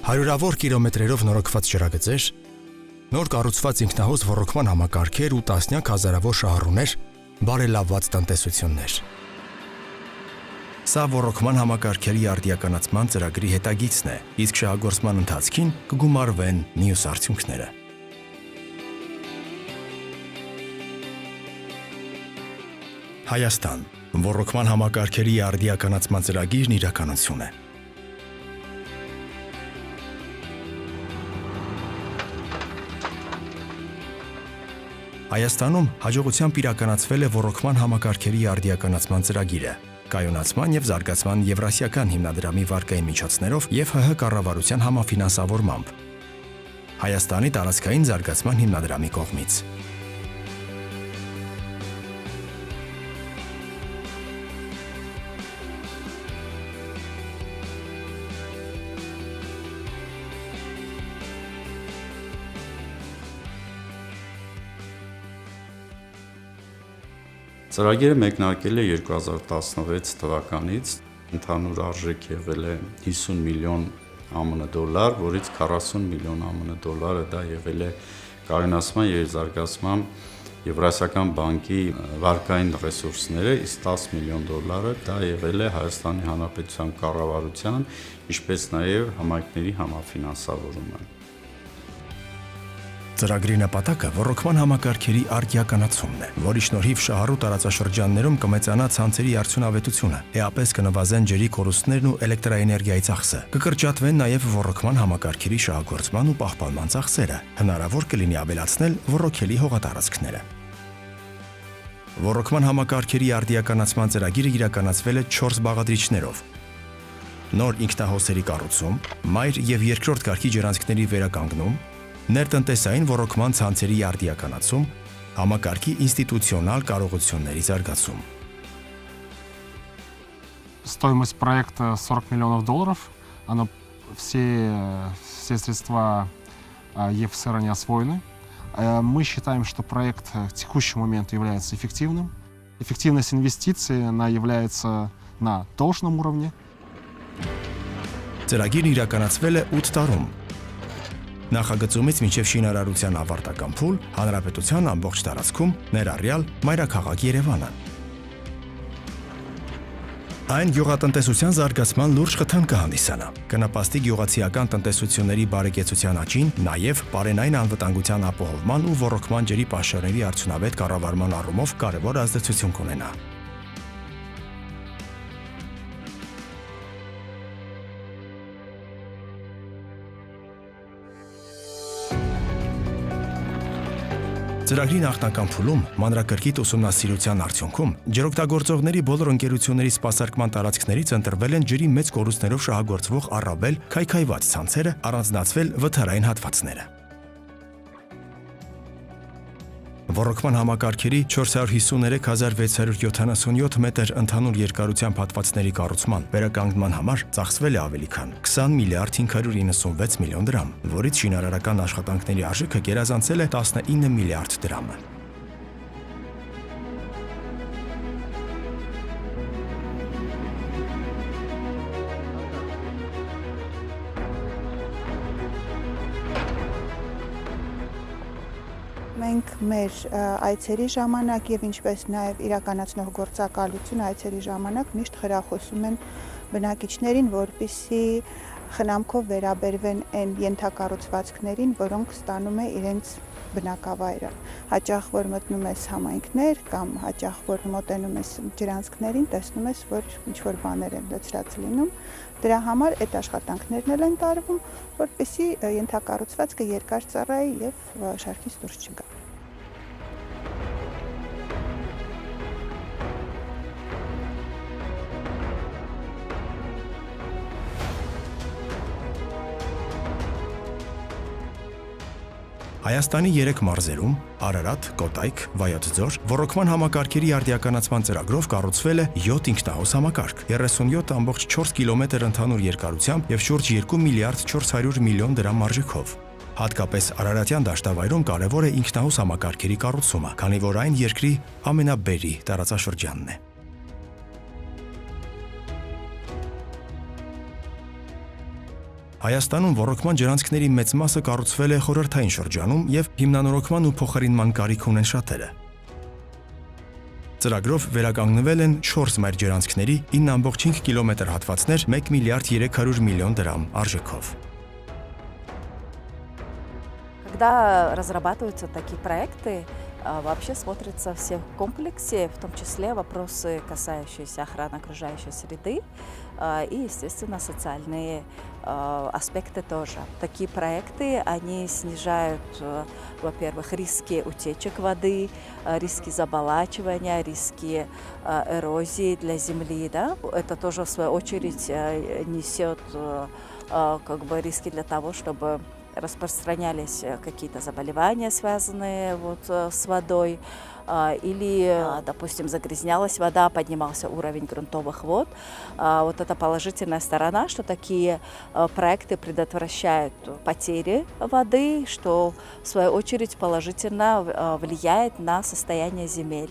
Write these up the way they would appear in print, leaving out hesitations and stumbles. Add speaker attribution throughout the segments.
Speaker 1: Հարյուրավոր կիլոմետրերով նորոգված ջրագծեր, նոր կառուցված ինքնահոս ոռոգման համակարգեր ու տասնյակ հազարավոր շահառուներ, բարելավված տնտեսություններ։ Սա ոռոգման համակարգերի արդիականացման ծրագրի հետագիծն է, իսկ շահագործման ընթացքին կգումարվեն մյուս արդյունքները։ Հայաստան. ոռոգման համակարգերի արդիականացման ծրագիրն իրականություն է։ Հայաստանում հաջողությամբ իրականացվել է ոռոգման համակարգերի արդիականացման ծրագիրը, կայունացման և զարգացման Եվրասիական հիմնադրամի վարկային միջոցներով և ՀՀ կառավարության համաֆինանսավորմամբ, Հայաստանի տարածքային զարգացման հիմնադրամի կողմից։
Speaker 2: Ծրագիրը մեկնարկել է 2016 թվականից, ընդհանուր արժեք եղել է 50 միլիոն ԱՄՆ դոլար, որից 40 միլիոն ԱՄՆ դոլարը դա եղել է կայունացման և զարգացման Եվրասիական բանկի վարկային ռեսուրսները, իսկ 10 միլիոն դոլարը դա եղել է Հայաստանի Հանրապետության կառավարության, ինչպես նաև համայնքների համաֆինանսավորումը։
Speaker 1: Ծրագրի նպատակը ոռոգման համակարգերի արդիականացումն է, որի շնորհիվ շահառու տարածաշրջաններում կմեծանա ցանցերի արդյունավետությունը, էապես կնվազեն ջրի կորուստներն ու էլեկտրաէներգիայի ծախսը, կկրճատվեն նաև ոռոգման համակարգերի շահագործման ու պահպանման ծախսերը, հնարավոր կլինի ավելացնել ոռոգելի հողատարածքները։ Ոռոգման համակարգերի արդիականացման ծրագիրը իրականացվել է 4 բաղադրիչներով՝ նոր ինքնահոսերի կառուցում, մայր և երկրորդ կարգի ջրանցքների վերականգնում, ներտնտեսային ոռոգման ցանցերի արդիականացում, համակարգի ինստիտուցիոնալ կարողությունների զարգացում։
Speaker 3: Стоимость проекта $40 миллионов. Все средства ЕФСР не освоены. Мы считаем, что проект в текущий момент является эффективным. Эффективность инвестиций она является на должном уровне.
Speaker 1: Ծրագիրն իրականացվել է 8 տարում։ Նախագծումից մինչև շինարարության ավարտական փուլ հանրապետության ամբողջ տարածքում, ներառյալ մայրաքաղաք Երևանը։ Այն գյուղատնտեսության զարգացման լուրջ խթան կհանդիսանա, կնպաստի գյուղացիական տնտեսությունների բարեկեցության աճին, նաև պարենային անվտանգության ապահովման ու ոռոգման ջրի պաշարների արդյունավետ կառավարման առումով կարևոր ազդեցություն կունենա։ Ծրագրի նախնական փուլում մանրակրկիտ ուսումնասիրության արդյունքում ջրօգտագործողների բոլոր ընկերությունների սպասարկման տարածքներից ընտրվել են ջրի մեծ կորուստներով շահագործվող առավել քայքայված ցանցերը, առանձնացվել վթարային հատվածները։ Ոռոգման համակարգերի 453,677 մետր ընդհանուր երկարությամբ հատվածների կառուցման, վերականգնման համար ծախսվել է ավելի քան 20 միլիարդ 596 միլիոն դրամ, որից շինարարական աշխատանքների արժեքը գերազանցել է 19 միլիարդ դրամը։
Speaker 4: Մենք մեր այցերի ժամանակ և ինչպես նաև իրականացնող գործակալություն այցերի ժամանակ միշտ խրախուսում են բնակիչներին, որպեսզի խնամքով վերաբերվեն այն ենթակառուցվածքներին, որոնք ստանում է իրենց բնակավայրը։ Հաճախ որ մտնում ես համայնքներ կամ հաճախ որ մոտենում ես ջրանցքներին, տեսնում ես, որ ինչ-որ բաներ են լցրած լինում։ Դրա համար այդ աշխատանքներն էլ են տարվում, որպեսզի ենթակառուցվածքը երկար ծառայի և շարքից դուրս չգա։
Speaker 1: Հայաստանի 3 մարզերում՝ Արարատ, Կոտայք, Վայոց ձոր, ոռոգման համակարգերի արդիականացման ծրագրով կառուցվել է 7 ինքնահոս համակարգ, 37,4 կիլոմետր ընդհանուր երկարությամբ և շուրջ 2 միլիարդ 400 միլիոն դրամ արժեքով։ Հատկապես Արարատյան դաշտավայրում կարևոր է ինքնահոս համակարգերի կառուցումը, քանի որ այն երկրի ամենաբերի տարածաշրջանն է։ Հայաստանում ոռոգման ջրանցքների մեծ մասը կառուցվել է խորհրդային շրջանում եւ հիմնանորոգման ու փոխարինման կարիք ունեն շատերը։ Ծրագրով վերականգնվել են 4 մայր ջրանցքների 9.5 կիլոմետր հատվածներ 1 միլիարդ 300 միլիոն դրամ արժեքով։
Speaker 5: Когда разрабатываются такие проекты, вообще смотрятся все в комплексе, в том числе вопросы, касающиеся охраны окружающей среды и, естественно, социальные аспекты тоже. Такие проекты, они снижают, во-первых, риски утечек воды, риски заболачивания, риски эрозии для земли. Да? Это тоже, в свою очередь, несет риски для того, чтобы распространялись какие-то заболевания, связанные с водой, или, допустим, загрязнялась вода, поднимался уровень грунтовых вод. Вот это положительная сторона, что такие проекты предотвращают потери воды, что в свою очередь положительно влияет на состояние земель.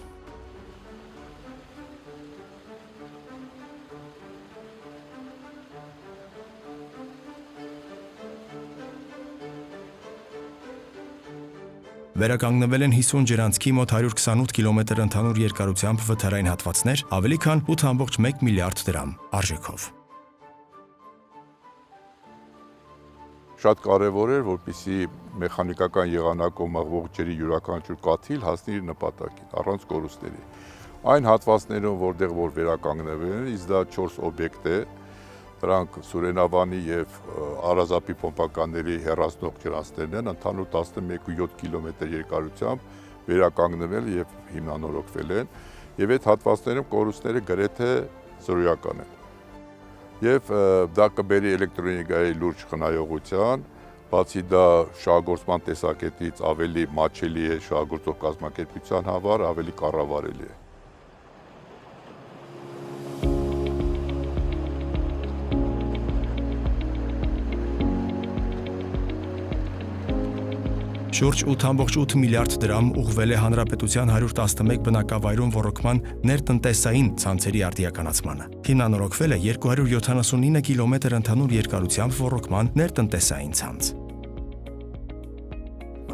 Speaker 1: Վերականգնվել են 50 ջրանցքի մոտ 128 կիլոմետր ընդհանուր երկարությամբ վթարային հատվածներ, ավելի քան 8.1 միլիարդ դրամ արժեքով։
Speaker 6: Շատ կարևոր էր, որպեսզի մեխանիկական եղանակով մղվող ջրի յուրաքանչյուր կաթիլ հասնի իր նպատակին, առանց կորուստների։ Այն հատվածներում, որտեղ որ վերականգնվել են, իսկ դա 4 օբյեկտ է, դրանք Սուրենավանի եւ Արազապի պոմպականների հեռացնող ջրանցներն են, ընդհանուր 11.7 կիլոմետր երկարությամբ վերականգնվել եւ հիմնանորոգվել են, եւ այդ հատվածներում կորուստները գրեթե զրոյական են։ Եվ դա կբերի էլեկտրոէներգիայի լուրջ խնայողության, բացի դա շահագործման տեսակետից ավելի մատչելի է շահագործող կազմակերպության համար, ավելի կառավարելի է։
Speaker 1: Շուրջ 8.8 միլիարդ դրամ ուղղվել է հանրապետության 111 բնակավայրում ոռոգման ներտնտեսային ցանցերի արդիականացմանը։ Հիմնանորոգվել է 279 կիլոմետր ընդհանուր երկարությամբ ոռոգման ներտնտեսային ցանց։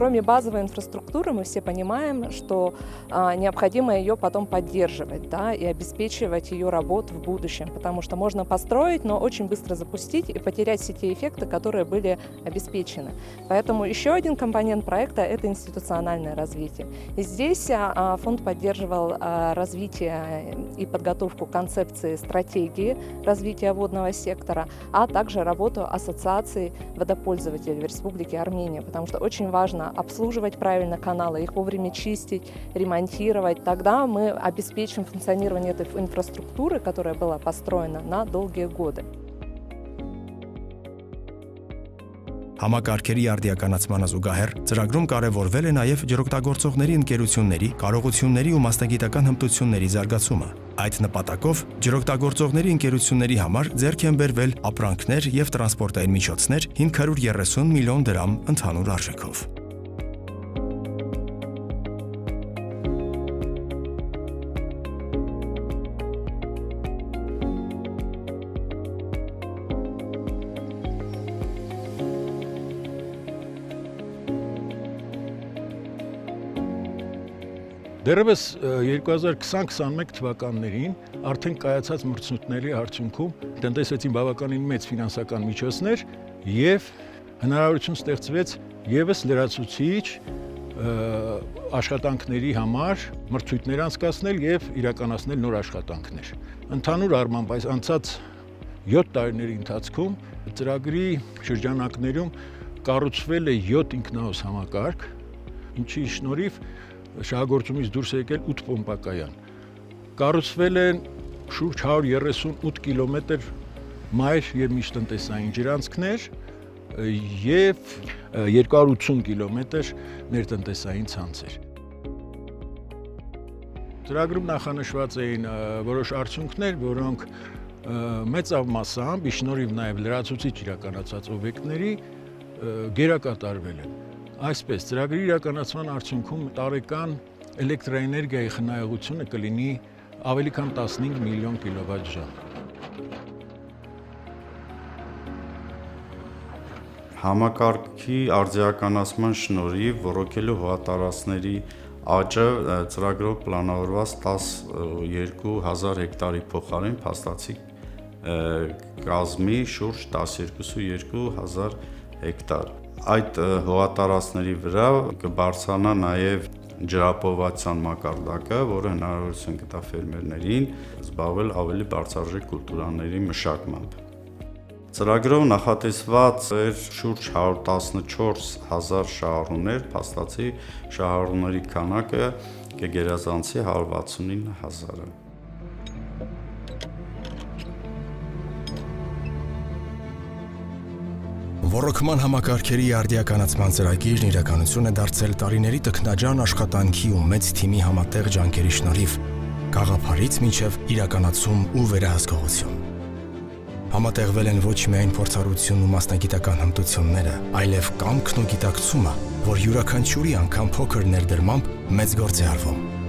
Speaker 7: Кроме базовой инфраструктуры, мы все понимаем, что необходимо ее потом поддерживать, да, и обеспечивать ее работу в будущем, потому что можно построить, но очень быстро запустить и потерять все те эффекты, которые были обеспечены. Поэтому еще один компонент проекта – это институциональное развитие. И здесь фонд поддерживал развитие и подготовку концепции стратегии развития водного сектора, а также работу ассоциаций водопользователей в Республике Армения, потому что очень важно обслуживать правильно каналы, их вовремя чистить, ремонтировать. Тогда мы обеспечим функционирование этой инфраструктуры, которая была построена на долгие годы.
Speaker 1: Համակարգերի արդիականացմանը զուգահեռ ծրագրում կարևորվել է նաև ջրօգտագործողների ընկերությունների կարողությունների ու մասնագիտական հմտությունների զարգացումը։ Այդ նպատակով ջրօգտագործողների ընկերությունների համար ձեռք են բերվել ապրանքներ եւ տրանսպորտային միջոցներ 530 միլիոն դրամ ընդհանուր արժեքով։
Speaker 8: Դեռևս 2020-21 թվականներին արդեն կայացած մրցույթների արդյունքում տնտեսեցին բավականին մեծ ֆինանսական միջոցներ եւ հնարավորություն ստեղծվեց եւս լրացուցիչ աշխատանքների համար մրցույթներ անցկացնել եւ իրականացնել նոր աշխատանքներ։ Ընդհանուր առմամբ այս անցած 7 տարիների ընթացքում ծրագրի շրջանակներում կառուցվել է 7 ինքնահոս համակարգ, ինչի շնորհիվ շահագործումից դուրս է եկել 8 պոմպակայան։ Կառուցվել են շուրջ 138 կիլոմետր մայր եւ միջտնտեսային ջրանցքներ եւ 280 կիլոմետր ներտնտեսային ցանցեր։ Ծրագրում նախանշված էին որոշ արդյունքներ, որոնք մեծավ մասամբ ի շնորհիվ նաեւ լրացուցիչ իրականացած օբյեկտների գերակատարվել են։ Այսպես, ծրագրի իրականացման արդյունքում տարեկան էլեկտրաէներգիայի խնայողությունը կլինի ավելի քան 15 միլիոն կիլովատ ժամ։
Speaker 2: Համակարգի արդիականացման շնորհիվ ռոռոկելու հողատարածքների աճը ծրագրով պլանավորված 12000 հեկտարի փոխարեն փաստացի կազմի շուրջ 12200 հեկտար։ Այդ հողատարածքների վրա կբարձրանա նաև ջրապոհվածության մակարդակը, որը հնարավորություն կտա ֆերմերներին զբաղվել ավելի բարձրարժեք կուլտուրաների մշակմամբ։ Ծրագրով նախատեսված էր շուրջ 114,000 շահառուներ, փաստացի շահառուների քանակը կգերազանցի 169,000-ը։
Speaker 1: Ոռոգման համակարգերի արդիականացման ծրագիրն իրականություն է դարձել տարիների տքնաջան աշխատանքի ու մեծ թիմի համատեղ ջանքերի շնորհիվ, գաղափարից մինչև իրականացում ու վերահսկողություն։ Համատեղվել են ոչ միայն փորձառությունն ու մասնագիտական հմտությունները, այլև կամքն ու գիտակցումը, որ յուրաքանչյուրի անգամ փոքր ներդրմամբ մեծ գործ է արվում։